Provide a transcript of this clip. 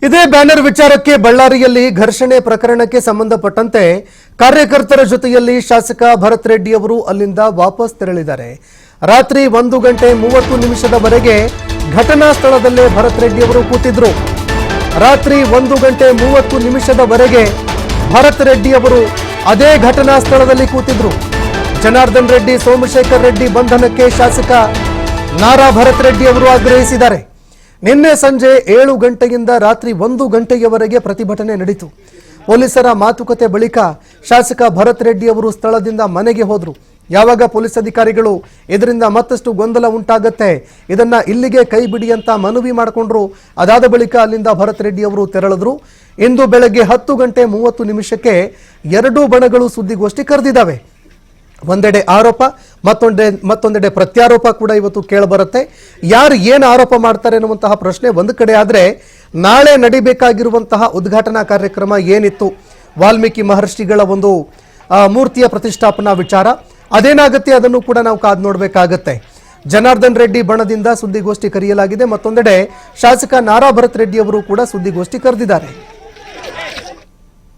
ಇದೇ ಬ್ಯಾನರ್ ವಿಚಾರಕ್ಕೆ ಬಳ್ಳಾರಿಯಲ್ಲಿ ಘರ್ಷಣೆ ಪ್ರಕರಣಕ್ಕೆ ಸಂಬಂಧಪಟ್ಟಂತೆ ಕಾರ್ಯಕರ್ತರ ಜೊತೆಯಲ್ಲಿ ಶಾಸಕ ಭರತ್ ರೆಡ್ಡಿ ಅವರು ಅಲ್ಲಿಂದ ವಾಪಸ್ ತೆರಳಿದ್ದಾರೆ. ರಾತ್ರಿ 1:30 ಘಟನಾ ಸ್ಥಳದಲ್ಲೇ ಭರತ್ ರೆಡ್ಡಿ ಅವರು ಕೂತಿದ್ರು. ರಾತ್ರಿ 1:30 ಭರತ್ ರೆಡ್ಡಿ ಅವರು ಅದೇ ಘಟನಾ ಸ್ಥಳದಲ್ಲಿ ಕೂತಿದ್ರು. ಜನಾರ್ದನ್ ರೆಡ್ಡಿ, ಸೋಮಶೇಖರ್ ರೆಡ್ಡಿ ಬಂಧನಕ್ಕೆ ಶಾಸಕ ನಾರಾ ಭರತ್ ರೆಡ್ಡಿ ಅವರು ಆಗ್ರಹಿಸಿದ್ದಾರೆ. ನಿನ್ನೆ ಸಂಜೆ 7 ಗಂಟೆಯಿಂದ ರಾತ್ರಿ 1 ಗಂಟೆಯವರೆಗೆ ಪ್ರತಿಭಟನೆ ನಡೆಯಿತು. ಪೊಲೀಸರ ಮಾತುಕತೆ ಬಳಿಕ ಶಾಸಕ ಭರತ್ ರೆಡ್ಡಿ ಅವರು ಸ್ಥಳದಿಂದ ಮನೆಗೆ ಹೋದರು. ಯಾವಾಗ ಪೊಲೀಸ್ ಅಧಿಕಾರಿಗಳು ಇದರಿಂದ ಮತ್ತಷ್ಟು ಗೊಂದಲ ಉಂಟಾಗುತ್ತೆ, ಇದನ್ನ ಇಲ್ಲಿಗೆ ಕೈ ಬಿಡಿ ಅಂತ ಮನವಿ ಮಾಡಿಕೊಂಡ್ರು. ಅದಾದ ಬಳಿಕ ಅಲ್ಲಿಂದ ಭರತ್ ರೆಡ್ಡಿ ಅವರು ತೆರಳಿದ್ರು. ಇಂದು ಬೆಳಗ್ಗೆ 10:30 ಎರಡೂ ಬಣಗಳು ಸುದ್ದಿಗೋಷ್ಠಿ ಕರೆದಿದ್ದಾವೆ. ಒಂದೆಡೆ ಆರೋಪ, ಮತ್ತೊಂದೆಡೆ ಪ್ರತ್ಯಾರೋಪ ಕೂಡ ಇವತ್ತು ಕೇಳಬರುತ್ತೆ. ಯಾರು ಏನು ಆರೋಪ ಮಾಡ್ತಾರೆ ಅನ್ನುವಂತಹ ಪ್ರಶ್ನೆ ಒಂದು ಕಡೆ ಆದರೆ, ನಾಳೆ ನಡಿಬೇಕಾಗಿರುವಂತಹ ಉದ್ಘಾಟನಾ ಕಾರ್ಯಕ್ರಮ ಏನಿತ್ತು, ವಾಲ್ಮೀಕಿ ಮಹರ್ಷಿಗಳ ಒಂದು ಮೂರ್ತಿಯ ಪ್ರತಿಷ್ಠಾಪನಾ ವಿಚಾರ, ಅದೇನಾಗುತ್ತೆ ಅದನ್ನು ಕೂಡ ನಾವು ಕಾದು ನೋಡಬೇಕಾಗತ್ತೆ. ಜನಾರ್ದನ್ ರೆಡ್ಡಿ ಬಣದಿಂದ ಸುದ್ದಿಗೋಷ್ಠಿ ಕರೆಯಲಾಗಿದೆ. ಮತ್ತೊಂದೆಡೆ ಶಾಸಕ ನಾರಾ ಭರತ್ ರೆಡ್ಡಿ ಅವರು ಕೂಡ ಸುದ್ದಿಗೋಷ್ಠಿ ಕರೆದಿದ್ದಾರೆ.